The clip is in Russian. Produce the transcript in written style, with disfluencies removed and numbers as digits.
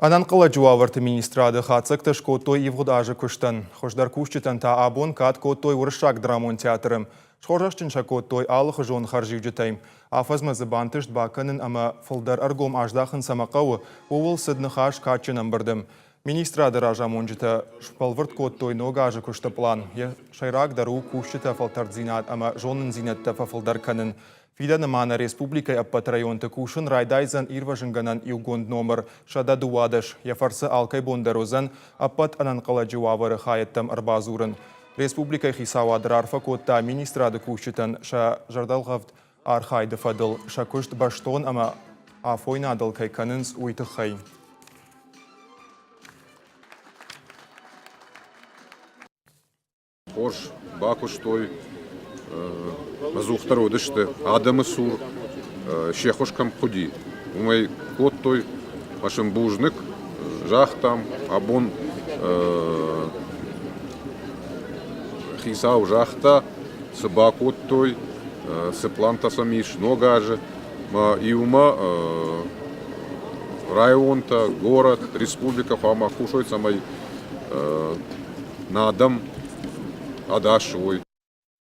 Ананқыла жуаварты министрады хацыктыш коттой евгудажы күштін. Хошдар күштітін та абон кат коттой урышак драмон театрым. Шхоржашчынша коттой алығы жон харжив жытайм. Афазмазы бантышт бакынын ама фылдар аргом аждахын самақауы овыл сыдны хаш катчынам бірдім. Министрады ражамон жыты шпалвырт коттой ногажы күшті план. Шайрак дару күштіті фалтардзинат ама жонын зинетті фылдар канын. Фиданы мана республикай аппат районты кушын райдайзан ирважынганан илгонд номер шада дуадыш. Яфарсы алкай бондарозан аппат ананқала жуавары хайеттам арбазурын. Республикай хисавадыр арфа котта министрады кушчытын ша жардалғавд архайды фадыл. Ша күшт баштон ама афойна адылкай канынс уйты хай. Хош, бакуш той мазухтар одышты, адамы сур, шехошкам худи. Умай кот той, машин бужнык, жахтам, абон хисау жахта, сыба кот той, сыпланта самиш, ногаже, иума районта, город, республика, хама хушой самай надам адашой.